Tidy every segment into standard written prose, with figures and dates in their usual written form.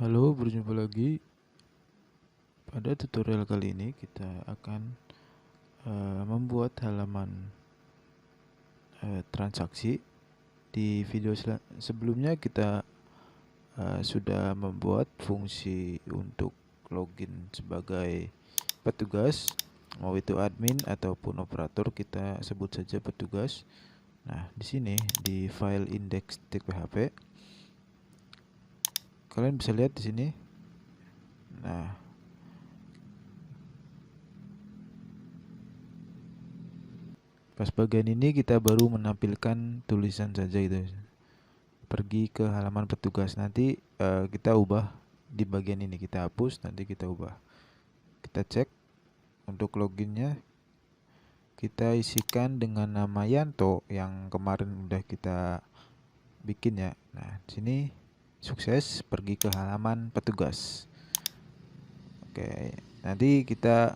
Halo, berjumpa lagi. Pada tutorial kali ini kita akan membuat halaman transaksi. Di video sebelumnya kita sudah membuat fungsi untuk login sebagai petugas, mau itu admin ataupun operator, kita sebut saja petugas. Nah, di sini di file index.php kalian bisa lihat di sini. Nah, pas bagian ini kita baru menampilkan tulisan saja gitu. Pergi ke halaman petugas, nanti kita ubah di bagian ini, kita hapus, nanti kita ubah. Kita cek untuk loginnya, kita isikan dengan nama Yanto yang kemarin udah kita bikin ya. Nah, di sini sukses pergi ke halaman petugas. Oke, nanti kita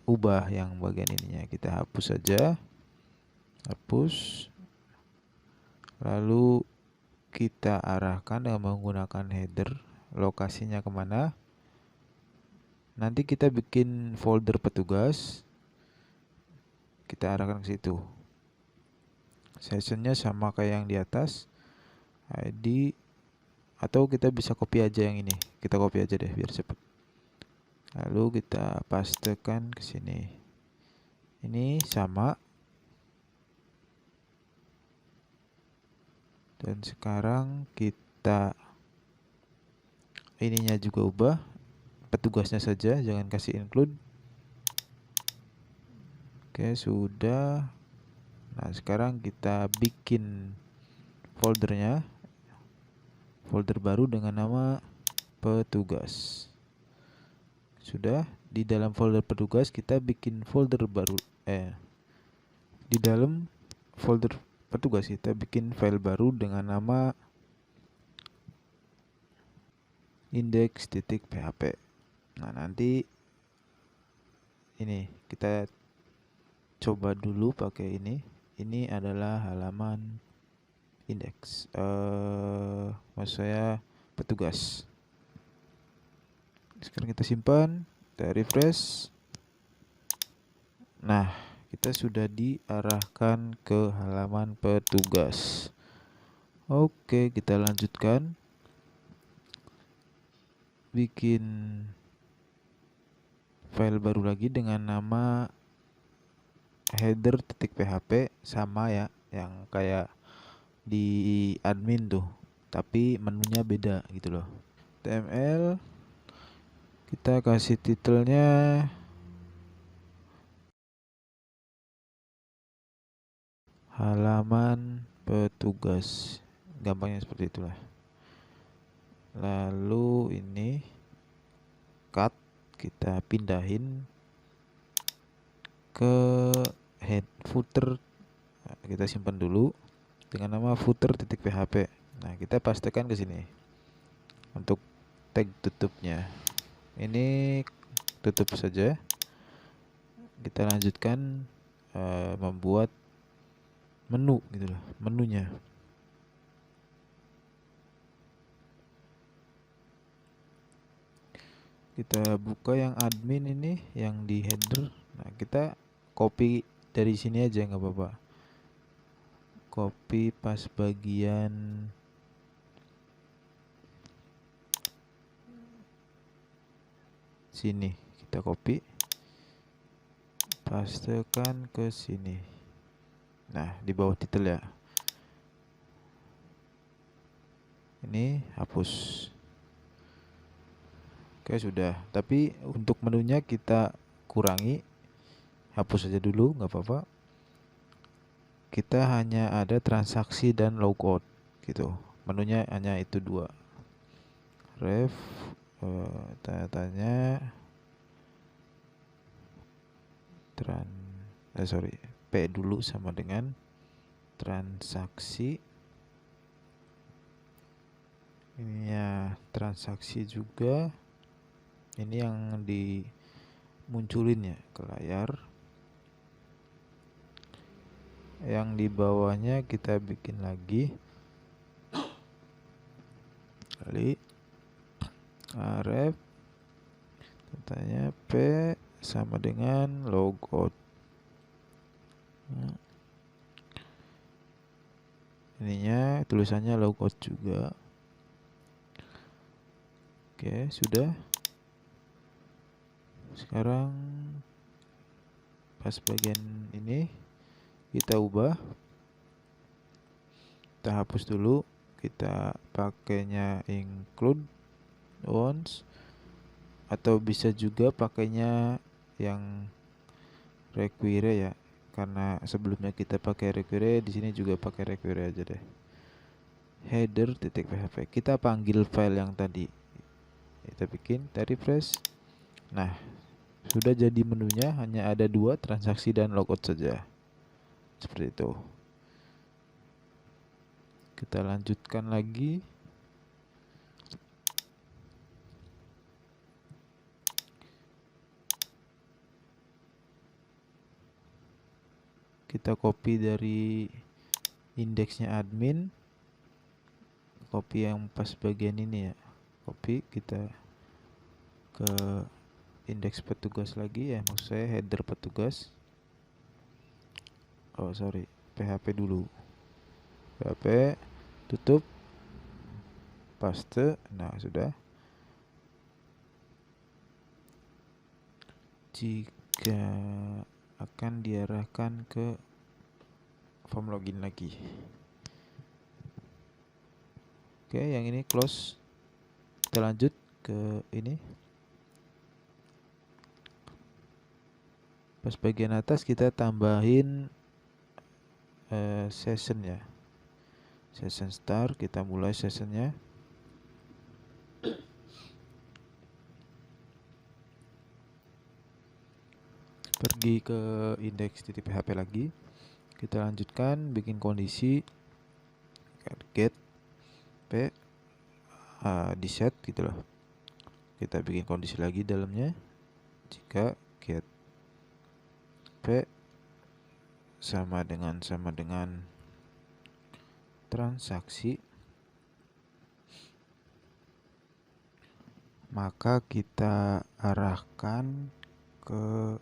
ubah yang bagian ininya, kita hapus saja, hapus, lalu kita arahkan dengan menggunakan header, lokasinya kemana. Nanti kita bikin folder petugas, kita arahkan ke situ. Sessionnya sama kayak yang di atas, ID, atau kita bisa copy aja yang ini. Kita copy aja deh biar cepet. Lalu kita pastekan ke sini. Ini sama. Dan sekarang kita ininya juga ubah, petugasnya saja, jangan kasih include. Oke, sudah. Nah, sekarang kita bikin foldernya, folder baru dengan nama petugas. Sudah, di dalam folder petugas kita bikin folder baru, di dalam folder petugas kita bikin file baru dengan nama index.php. Nah, nanti ini kita coba dulu pakai ini. Ini adalah halaman indeks, maksud saya petugas. Sekarang kita simpan, kita refresh. Nah, kita sudah diarahkan ke halaman petugas. Oke, kita lanjutkan. Bikin file baru lagi dengan nama header.php, sama ya, yang kayak di admin tuh, tapi menunya beda gitu loh. HTML, kita kasih titelnya halaman petugas, gampangnya seperti itulah. Lalu ini cut, kita pindahin ke head footer. Kita simpan dulu dengan nama footer.php. Nah, kita pastekan ke sini untuk tag tutupnya. Ini tutup saja. Kita lanjutkan membuat menu gitu loh, menunya. Kita buka yang admin ini, yang di header. Nah, kita copy dari sini aja nggak apa-apa. Copy pas bagian sini, kita copy, pastekan ke sini. Nah, di bawah titel ya. Ini hapus. Oke, sudah. Tapi untuk menunya kita kurangi, hapus saja dulu, nggak apa-apa. Kita hanya ada transaksi dan logout gitu. Menunya hanya itu dua. Ref, tanya-tanya, P dulu sama dengan transaksi. Ini ya transaksi juga. Ini yang dimunculin ya ke layar. Yang di bawahnya kita bikin lagi kali ref datanya p sama dengan logout. Ininya tulisannya logout juga. Oke, sudah. Sekarang pas bagian ini kita ubah, kita hapus dulu, kita pakainya include once, atau bisa juga pakainya yang require ya, karena sebelumnya kita pakai require, di sini juga pakai require aja deh. Header.php, kita panggil file yang tadi kita bikin, kita refresh. Nah, sudah jadi menunya, hanya ada 2, transaksi dan logout saja. Seperti itu. Kita lanjutkan lagi. Kita copy dari indeksnya admin, copy yang pas bagian ini ya, copy, kita ke indeks petugas lagi ya, maksud saya header petugas. Oh sorry, PHP dulu, PHP, tutup, paste. Nah sudah. Jika akan diarahkan ke form login lagi. Oke, yang ini close. Kita lanjut ke ini. Pas bagian atas kita tambahin session ya, session start. Kita mulai sessionnya. Pergi ke index.php lagi, kita lanjutkan bikin kondisi get p di set gitu loh. Kita bikin kondisi lagi dalamnya, jika get p sama dengan transaksi, maka kita arahkan ke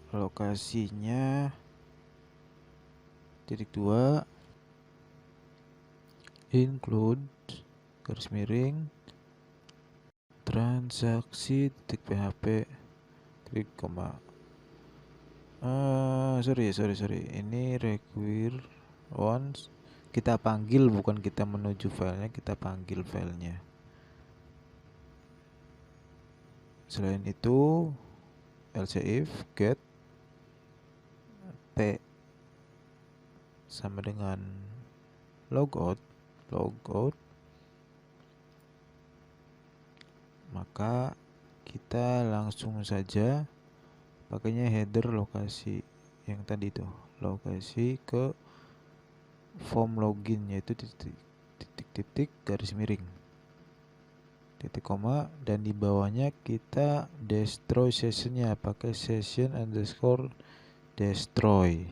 lokasinya -2 include garis miring transaksi.php koma sorry, ini require once, kita panggil, bukan kita menuju filenya, kita panggil filenya. Selain itu else if get p sama dengan logout, maka kita langsung saja pakainya header lokasi yang tadi tuh, lokasi ke form login, yaitu titik garis miring titik koma, dan di bawahnya kita destroy sessionnya pakai session underscore destroy.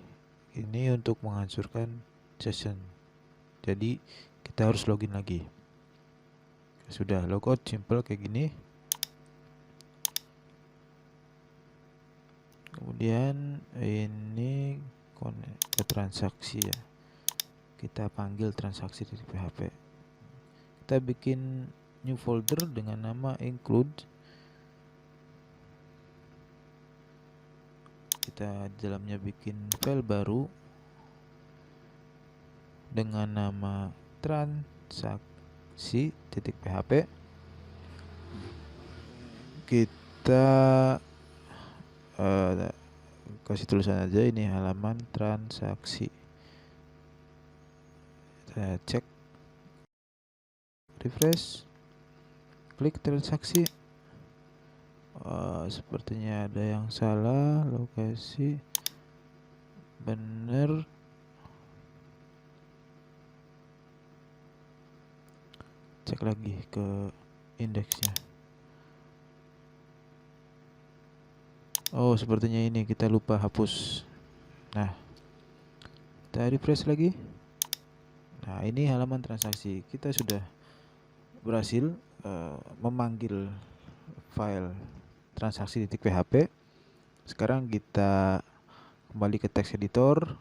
Ini untuk menghancurkan session, jadi kita harus login lagi. Sudah, logout simple kayak gini. Kemudian ini ke transaksi ya, kita panggil transaksi dari PHP. Kita bikin new folder dengan nama include. Kita di dalamnya bikin file baru dengan nama transaksi.php. Kita kasih tulisan aja, ini halaman transaksi. Kita cek, refresh, klik transaksi. Sepertinya ada yang salah, lokasi bener. Cek lagi ke indeksnya. Oh, sepertinya ini kita lupa hapus. Nah, kita refresh lagi. Nah, ini halaman transaksi. Kita sudah berhasil memanggil file transaksi.php. Sekarang kita kembali ke text editor.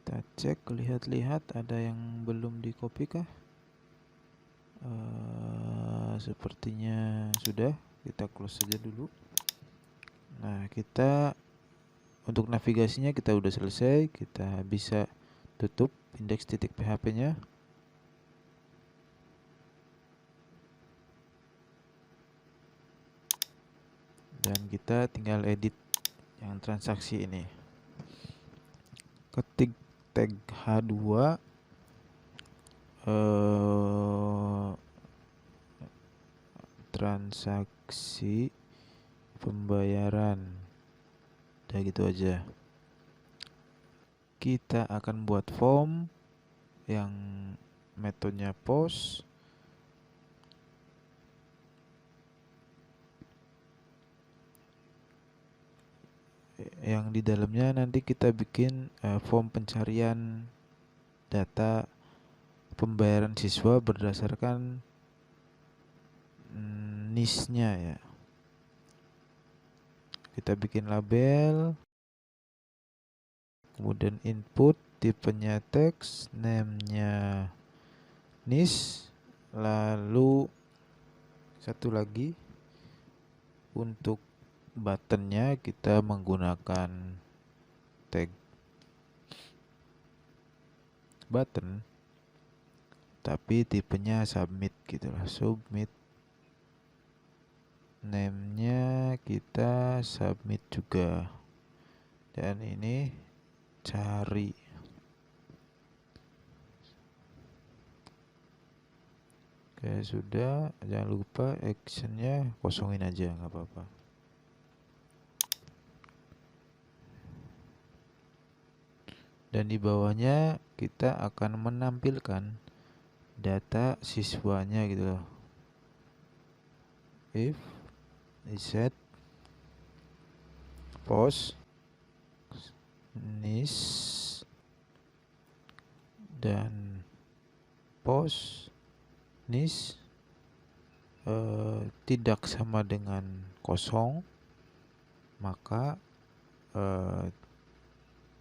Kita cek, lihat-lihat ada yang belum di copy kah? Sepertinya sudah. Kita close saja dulu. Nah, kita untuk navigasinya kita udah selesai. Kita bisa tutup index.php nya. Dan kita tinggal edit yang transaksi ini. Ketik tag H2 transaksi pembayaran. Udah gitu aja. Kita akan buat form yang metodenya post. Yang di dalamnya nanti kita bikin form pencarian data pembayaran siswa berdasarkan niche-nya ya. Kita bikin label, kemudian input, tipenya teks, name-nya niche, lalu satu lagi untuk buttonnya kita menggunakan tag button tapi tipenya submit gitulah, submit. Name-nya kita submit juga. Dan ini cari. Oke, sudah. Jangan lupa actionnya kosongin aja, nggak apa-apa. Dan di bawahnya kita akan menampilkan data siswanya gitu loh. If set post niche dan post niche tidak sama dengan kosong, maka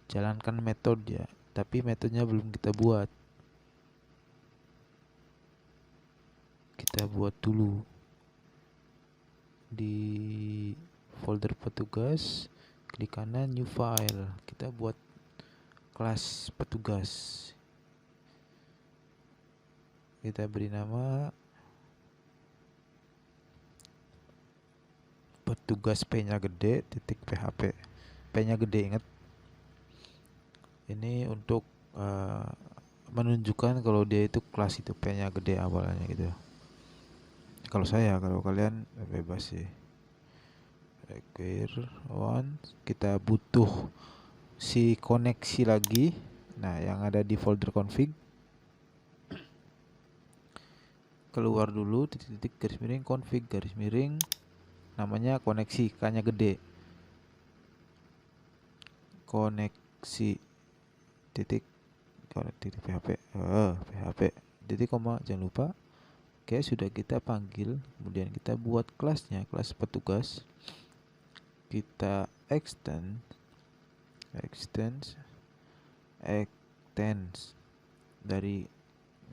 jalankan metode ya, tapi metodenya belum kita buat. Kita buat dulu di folder petugas, klik kanan new file, kita buat kelas petugas. Kita beri nama petugas p-nya gede titik php. P-nya gede, ingat. Ini untuk menunjukkan kalau dia itu kelas itu p-nya gede awalnya gitu. Kalau saya, kalau kalian bebas sih. Require one, kita butuh si koneksi lagi. Nah, yang ada di folder config. Keluar dulu titik-titik garis miring config garis miring namanya koneksi, k-nya gede. Koneksi titik php php titik koma, jangan lupa. Oke, sudah kita panggil, kemudian kita buat kelasnya, kelas petugas. Kita extend dari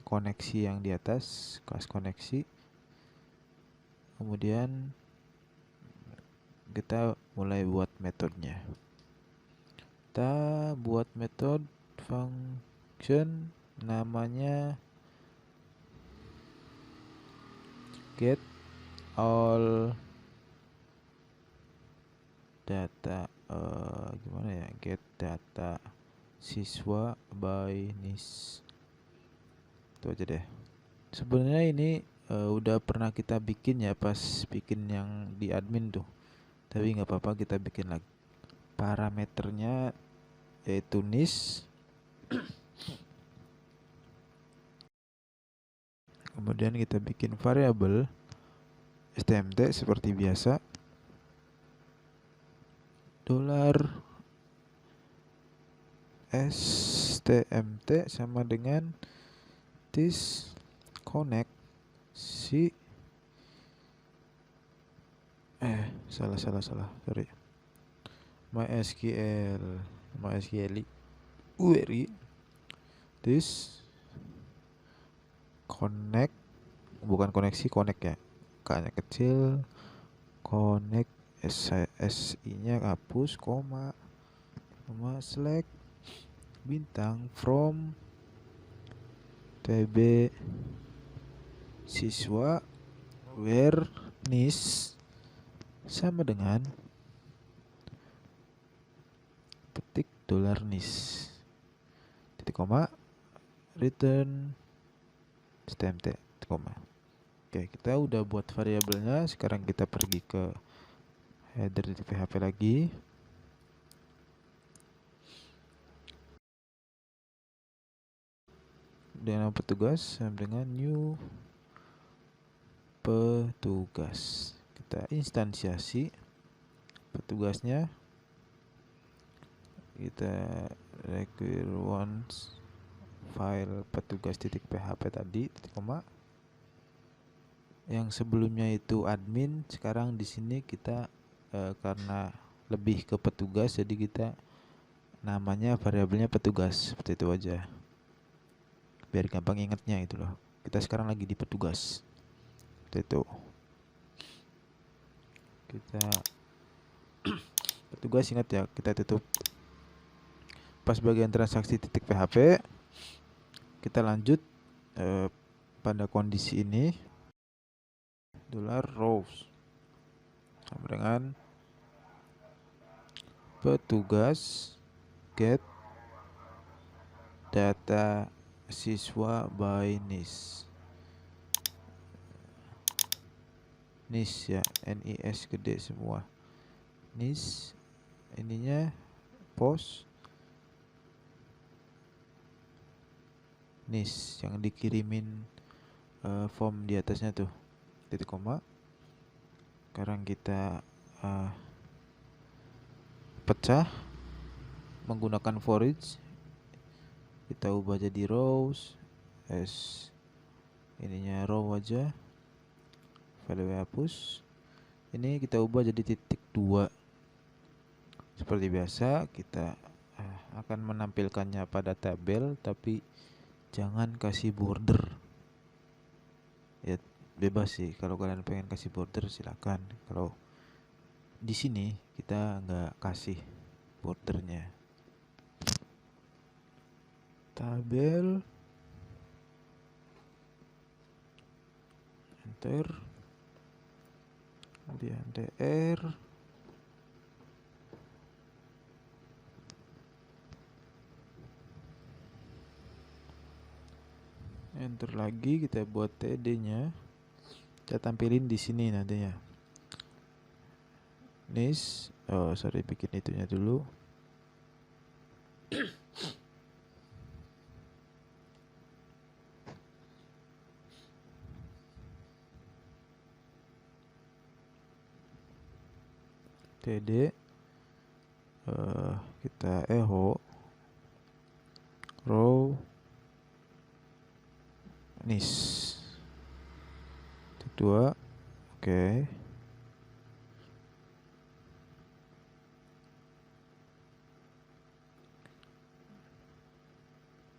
koneksi yang di atas, kelas koneksi. Kemudian kita mulai buat metodenya. Kita buat metode function namanya get all data, gimana ya, get data siswa by niche. Itu aja deh. Sebenarnya ini udah pernah kita bikin ya pas bikin yang di admin tuh, tapi nggak apa-apa, kita bikin lagi. Parameternya yaitu niche, kemudian kita bikin variabel STMT seperti biasa. Dolar STMT sama dengan this connect si salah sorry, MySQL query this connect, bukan koneksi, connect ya, K-nya kecil, connect, SI-nya hapus, koma select bintang from TB siswa where nis sama dengan petik dolar nis titik koma return STMT titik koma. Oke, kita udah buat variabelnya. Sekarang kita pergi ke header di PHP lagi. Dengan petugas sama dengan new petugas. Kita instansiasi petugasnya. Kita require once file petugas.php tadi titik koma. Yang sebelumnya itu admin, sekarang di sini kita karena lebih ke petugas, jadi kita namanya variabelnya petugas, seperti itu aja. Biar gampang ingetnya itu loh. Kita sekarang lagi di petugas. Seperti itu. Kita petugas, ingat ya, kita tutup pas bagian transaksi titik PHP. Kita lanjut pada kondisi ini dolar rows sama dengan petugas get data siswa by nis ya, NIS gede semua, nis ininya post nis yang dikirimin form di atasnya tuh titik koma. Sekarang kita pecah menggunakan for each, kita ubah jadi rows, ininya row aja, value hapus, ini kita ubah jadi titik 2. Seperti biasa kita akan menampilkannya pada tabel, tapi jangan kasih border ya, bebas sih, kalau kalian pengen kasih border silakan. Kalau di sini kita nggak kasih bordernya. Tabel, enter, kemudian DR, enter lagi, kita buat TD nya, kita tampilin di sini nantinya. Nis, sorry, bikin itunya dulu. TD, kita echo row nis titik 2. Oke.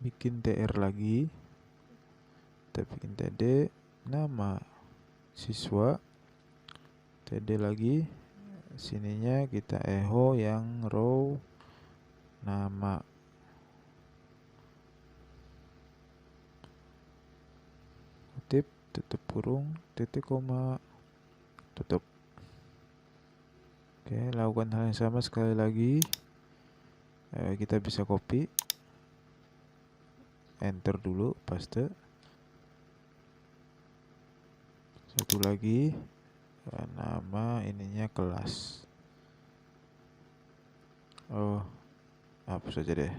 Bikin TR lagi, kita bikin TD nama siswa, TD lagi, sininya kita echo yang row nama, kutip, tutup kurung, titik koma, tutup. Oke, lakukan hal yang sama sekali lagi. Kita bisa copy, enter dulu, paste. Satu lagi, nama ininya kelas. Hapus saja deh,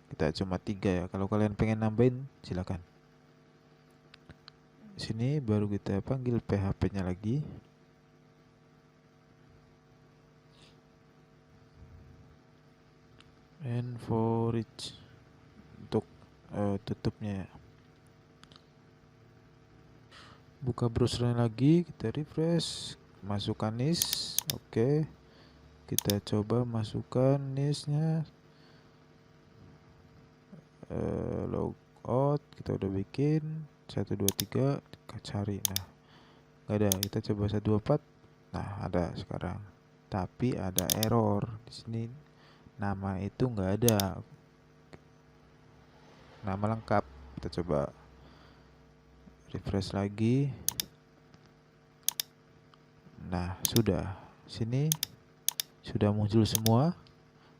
kita cuma 3 ya. Kalau kalian pengen nambahin silakan. Sini baru kita panggil PHP nya lagi, and for each untuk tutupnya ya. Buka browsernya lagi, kita refresh, masukkan NIS. Oke, kita coba masukkan NIS-nya. Logout kita udah bikin 1 2 3, kita cari. Nah, nggak ada. Kita coba 1 2 4. Nah, ada sekarang. Tapi ada error di sini. Nama itu nggak ada. Nama lengkap. Kita coba refresh lagi. Nah, sudah. Sini sudah muncul semua.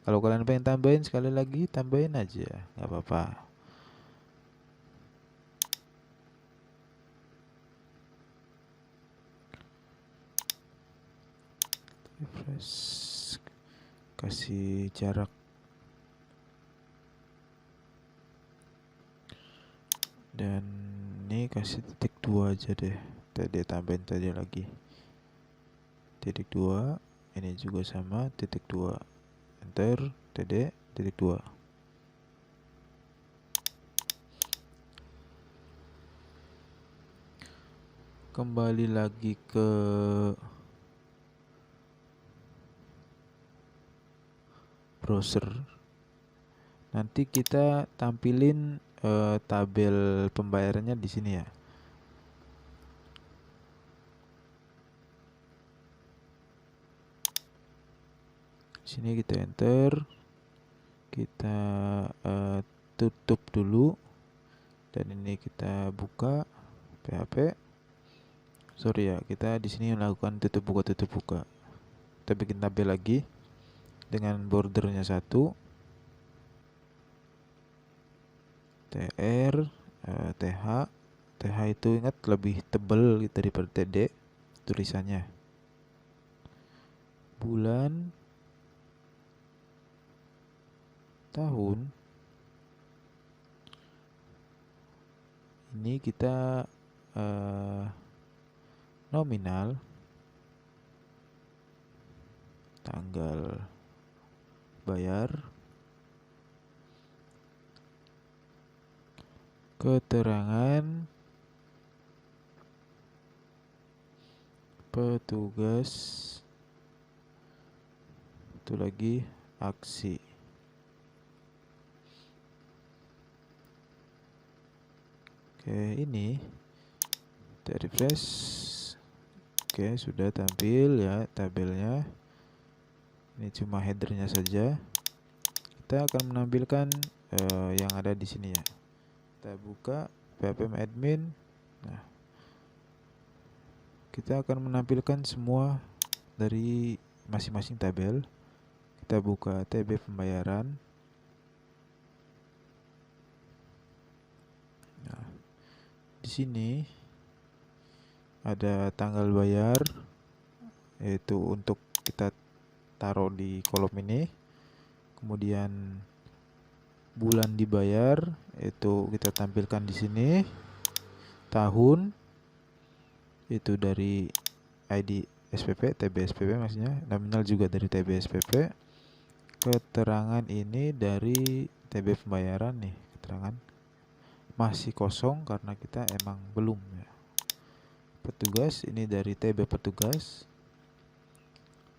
Kalau kalian pengen tambahin sekali lagi, tambahin aja, nggak apa-apa. Refresh, kasih jarak. Dan ini kasih titik 2 aja deh. Tadi tambahin tadi lagi. Titik 2, ini juga sama, titik 2. Enter, TD, titik 2. Kembali lagi ke browser. Nanti kita tampilin tabel pembayarannya di sini ya. Sini kita enter, kita tutup dulu, dan ini kita buka PHP. Sorry ya, kita di sini melakukan tutup buka. Kita bikin tabel lagi dengan bordernya 1, TR, TH. TH itu ingat lebih tebal daripada TD tulisannya. Bulan, tahun. Ini kita nominal, tanggal bayar, keterangan petugas, itu lagi aksi. Oke, ini kita refresh. Oke, sudah tampil ya tabelnya. Ini cuma headernya saja. Kita akan menampilkan yang ada di sini ya. Kita buka PHP admin. Nah, kita akan menampilkan semua dari masing-masing tabel. Kita buka TB pembayaran. Nah, di sini ada tanggal bayar, yaitu untuk kita taruh di kolom ini. Kemudian bulan dibayar, itu kita tampilkan di sini. Tahun itu dari ID SPP, TB SPP maksudnya. Nominal juga dari TB SPP. Keterangan ini dari TB pembayaran nih, keterangan masih kosong karena kita emang belum ya. Petugas ini dari TB petugas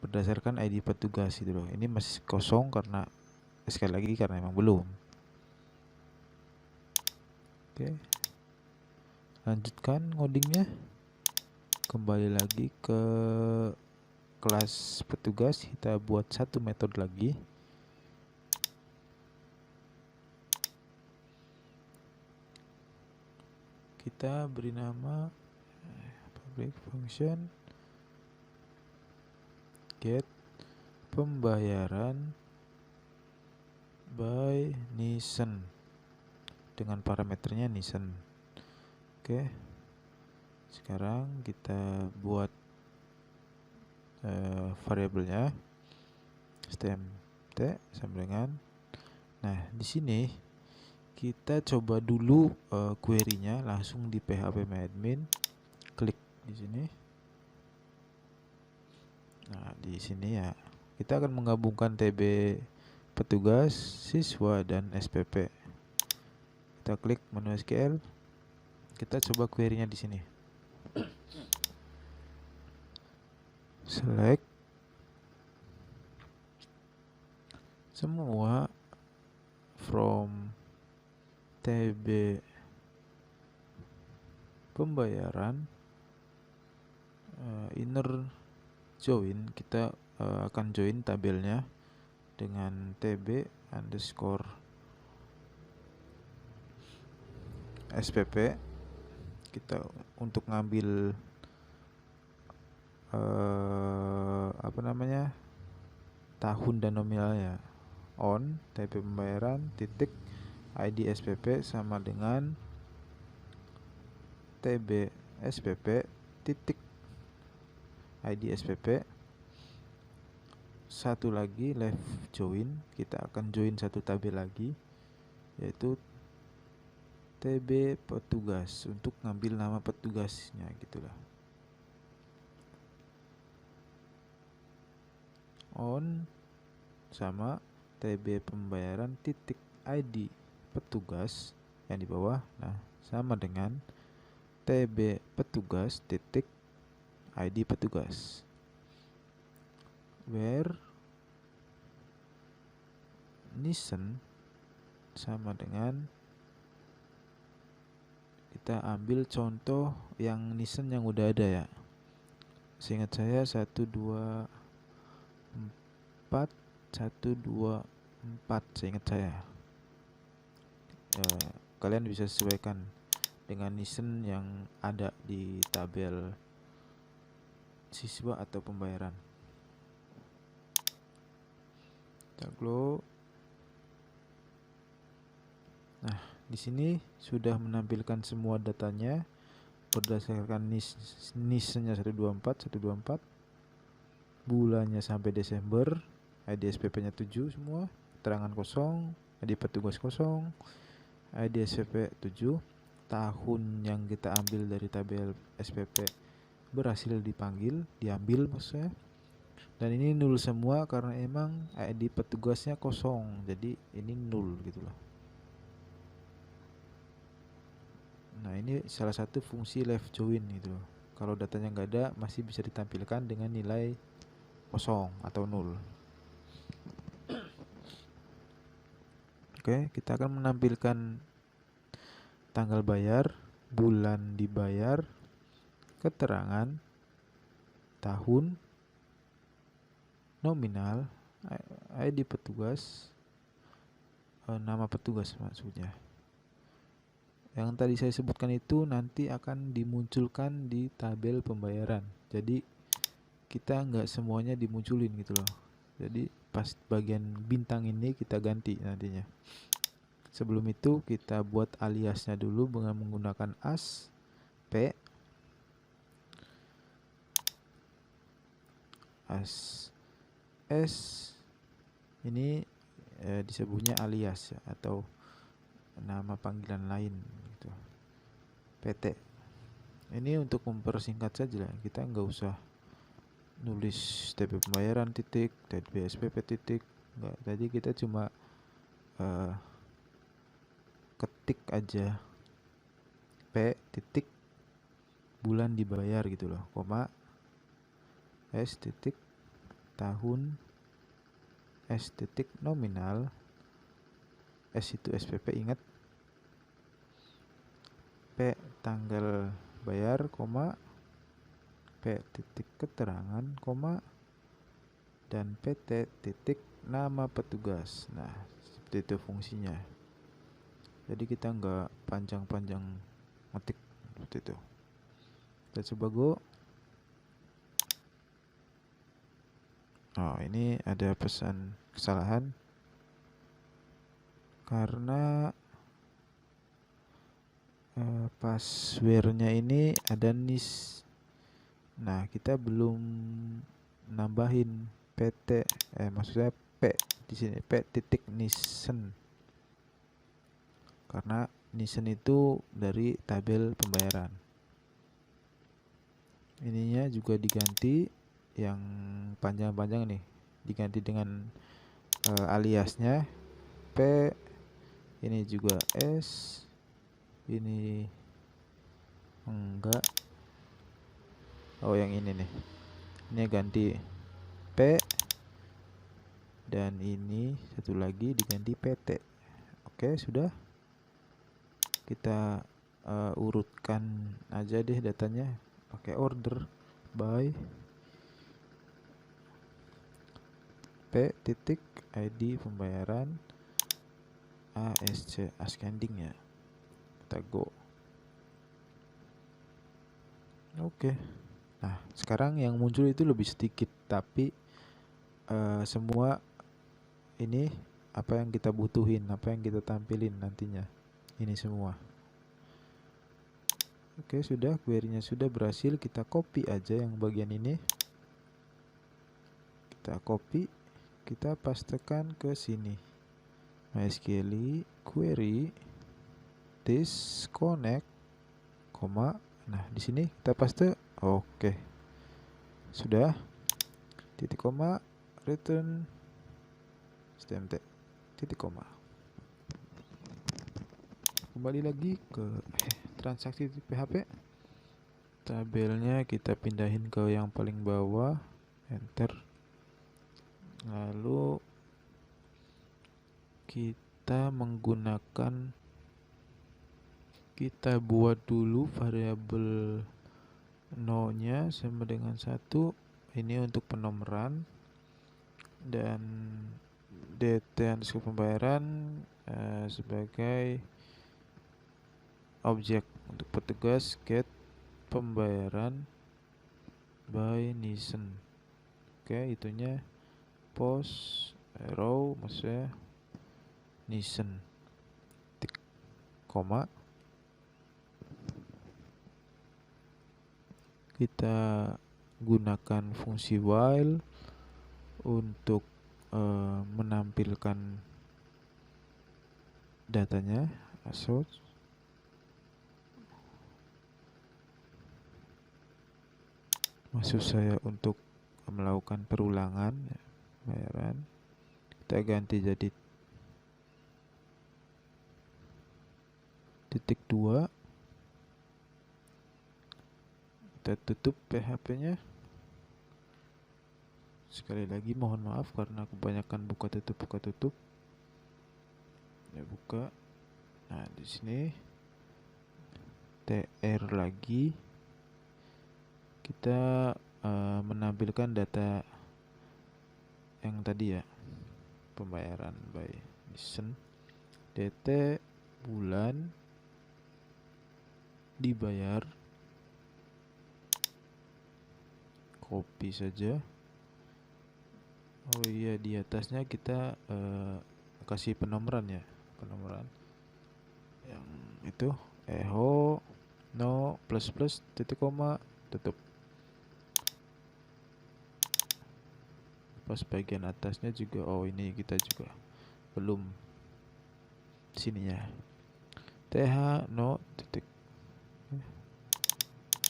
berdasarkan ID petugas itu loh. Ini masih kosong karena sekali lagi karena emang belum. Oke, lanjutkan ngodingnya. Kembali lagi ke kelas petugas, kita buat satu metode lagi. Kita beri nama public function get pembayaran by Nissan dengan parameternya Nissan. Oke, sekarang kita buat variabelnya stmt sama dengan. Nah, di sini kita coba dulu query-nya langsung di PHP admin. Klik di sini. Nah, di sini ya kita akan menggabungkan TB petugas, siswa, dan SPP. Kita klik menu SQL. Kita coba query-nya di sini. Select semua from TB pembayaran, inner join, kita akan join tabelnya dengan TB underscore SPP. Kita untuk ngambil tahun dan nominalnya on TB pembayaran titik ID SPP sama dengan TB SPP titik ID SPP. Satu lagi left join, kita akan join satu tabel lagi yaitu TB petugas untuk ngambil nama petugasnya gitulah. On sama TB pembayaran titik ID petugas yang di bawah, nah sama dengan TB petugas titik ID petugas, where Nissan sama dengan, kita ambil contoh yang Nissan yang udah ada ya. Seingat saya 124 seingat saya. Kalian bisa sesuaikan dengan Nissan yang ada di tabel siswa atau pembayaran. Kita close. Nah, di sini sudah menampilkan semua datanya berdasarkan NIS-nya 124, bulannya sampai Desember, ID SPP-nya 7 semua, keterangan kosong, ID petugas kosong, ID SPP 7, tahun yang kita ambil dari tabel SPP berhasil diambil maksudnya. Dan ini nul semua karena emang ID petugasnya kosong, jadi ini nul gitu loh. Nah, ini salah satu fungsi left join gitu loh. Kalau datanya nggak ada, masih bisa ditampilkan dengan nilai kosong atau nol. Oke, kita akan menampilkan tanggal bayar, bulan dibayar, keterangan, tahun, nominal, ID petugas, nama petugas maksudnya. Yang tadi saya sebutkan itu nanti akan dimunculkan di tabel pembayaran. Jadi kita nggak semuanya dimunculin gitu loh. Jadi pas bagian bintang ini kita ganti nantinya. Sebelum itu kita buat aliasnya dulu dengan menggunakan as p as s ini disebutnya alias ya, atau nama panggilan lain gitu. PT ini untuk mempersingkat saja lah, kita nggak usah nulis TB pembayaran titik TB SPP titik, nggak. Tadi kita cuma ketik aja P titik bulan dibayar gitu loh, koma S titik tahun, S titik nominal, S itu SPP ingat, P tanggal bayar, koma P titik keterangan, koma dan PT titik nama petugas. Nah, seperti itu fungsinya. Jadi kita nggak panjang-panjang ngetik seperti itu. Kita coba go. Oh, ini ada pesan kesalahan karena passwordnya ini ada NIS. Nah, kita belum nambahin PT, maksudnya P di sini, P titik Nissan. Karena Nissan itu dari tabel pembayaran. Ininya juga diganti, yang panjang-panjang nih diganti dengan aliasnya P, ini juga S, ini enggak, oh yang ini nih, ini ganti P, dan ini satu lagi diganti PT. Oke, sudah. Kita urutkan aja deh datanya pakai order by P titik ID pembayaran ASC, ascending ya. Kita go. Oke. Nah, sekarang yang muncul itu lebih sedikit, tapi semua ini apa yang kita butuhin, apa yang kita tampilin nantinya. Ini semua. Oke, sudah, query-nya sudah berhasil. Kita copy aja yang bagian ini. Kita copy, kita pastekan ke sini. MySQL query this connect, koma. Nah, di sini kita paste. Oke. Sudah. Titik koma, return stmt, titik koma. Kembali lagi ke transaksi PHP. Tabelnya kita pindahin ke yang paling bawah, enter. Lalu kita menggunakan, kita buat dulu variabel no-nya sama dengan 1. Ini untuk penomoran, dan dt underscore pembayaran sebagai objek untuk petugas get pembayaran by Nissan. Oke, itunya post row, maksudnya Nissan, titik koma. Kita gunakan fungsi while untuk menampilkan datanya, assoc. Maksud saya untuk melakukan perulangan ya, bayaran. Kita ganti jadi titik 2. Kita tutup PHP-nya. Sekali lagi mohon maaf karena kebanyakan buka tutup. Ya, buka. Nah, di sini TR lagi. Kita menampilkan data yang tadi ya, pembayaran by Nissan, DT bulan dibayar, copy saja. Oh iya, di atasnya kita kasih penomoran ya, penomoran yang itu eho no plus plus titik koma tutup. Pas bagian atasnya juga, oh ini kita juga belum sininya, th no titik.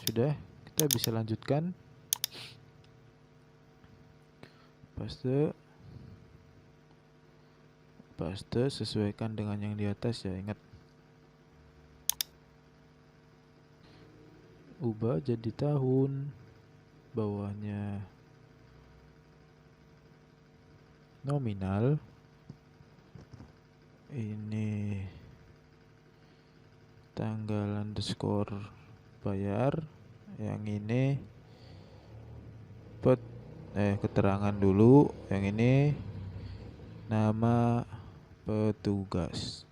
Sudah, kita bisa lanjutkan. Paste sesuaikan dengan yang di atas ya, ingat. Ubah jadi tahun, bawahnya nominal, ini tanggal underscore bayar, yang ini keterangan dulu, yang ini nama petugas.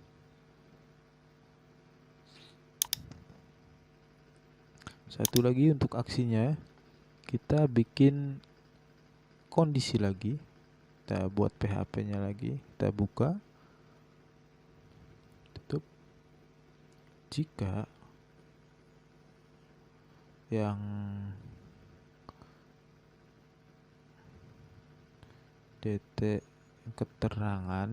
Satu lagi untuk aksinya, kita bikin kondisi lagi. Kita buat PHP-nya lagi, kita buka, tutup. Jika yang DT keterangan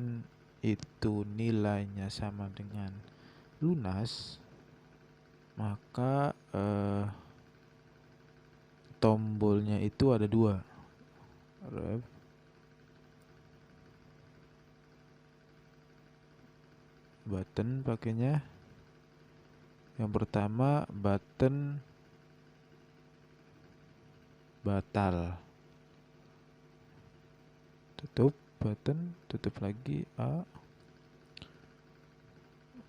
itu nilainya sama dengan lunas, maka tombolnya itu ada 2, ref button pakainya. Yang pertama button batal, tutup button, tutup lagi A,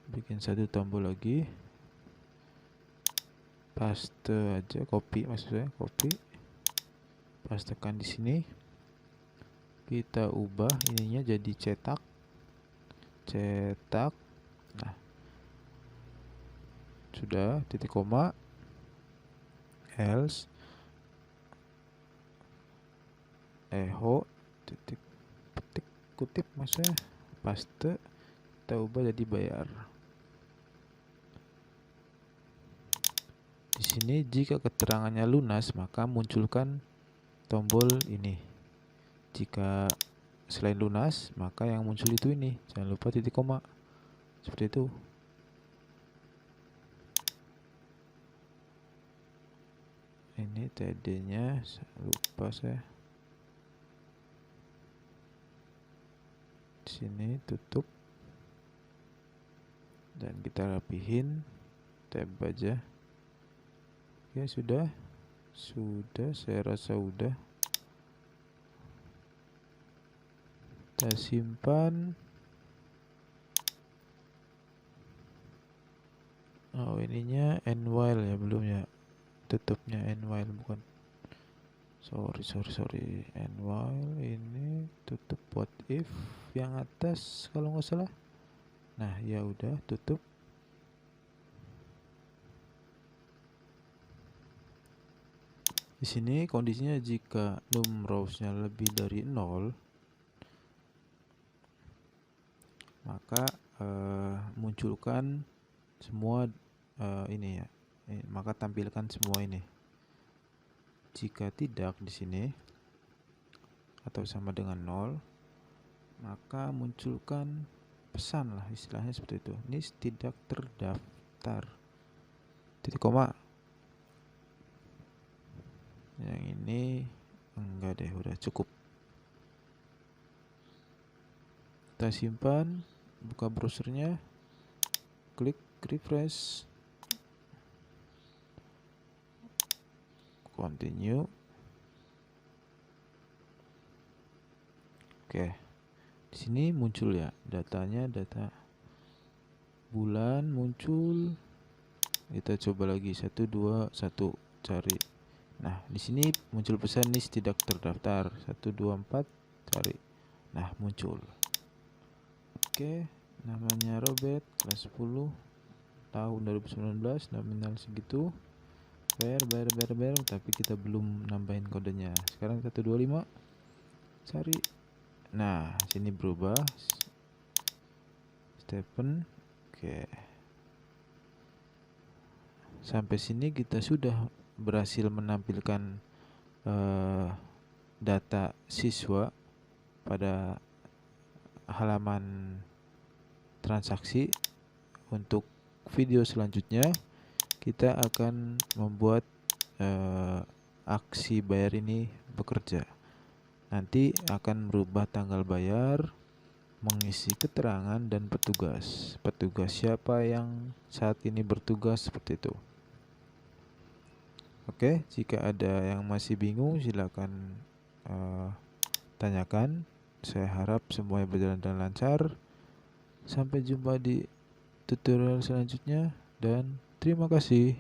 bikin satu tombol lagi, paste aja, copy maksudnya, copy, pastekan di sini. Kita ubah ininya jadi cetak. Nah, sudah, titik koma, else, echo, titik petik, kutip maksudnya, paste, kita ubah jadi bayar. Di sini jika keterangannya lunas, maka munculkan tombol ini. Jika selain lunas, maka yang muncul itu ini. Jangan lupa titik koma. Seperti itu. Ini TD-nya lupa saya. Di sini tutup. Dan kita rapihin. Tab aja. Oke, sudah. Sudah, saya rasa udah. Kita simpan. Oh, ininya end while ya, belum ya. Tutupnya end while, bukan. Sorry. End while ini tutup what if yang atas kalau nggak salah. Nah, ya udah, tutup. Di sini kondisinya jika num rows-nya lebih dari 0, maka munculkan semua ini ya. Maka tampilkan semua ini. Jika tidak di sini atau sama dengan 0, maka munculkan pesan lah, istilahnya seperti itu. Ini tidak terdaftar. Titik koma. Yang ini enggak deh, udah cukup. Kita simpan, buka browsernya, klik refresh, continue. Oke, di sini muncul ya datanya, data bulan muncul. Kita coba lagi 121 cari. Nah, di sini muncul pesan nis tidak terdaftar. 124 cari. Nah, muncul. Oke, namanya Robert, kelas 10, tahun 2019, nominal segitu. Bayar, tapi kita belum nambahin kodenya. Sekarang 125 cari. Nah, sini berubah Stephen. Oke, sampai sini kita sudah berhasil menampilkan data siswa pada halaman transaksi. Untuk video selanjutnya kita akan membuat aksi bayar ini bekerja. Nanti akan merubah tanggal bayar, mengisi keterangan dan petugas siapa yang saat ini bertugas, seperti itu. Oke, jika ada yang masih bingung silakan tanyakan. Saya harap semuanya berjalan dengan lancar. Sampai jumpa di tutorial selanjutnya dan terima kasih.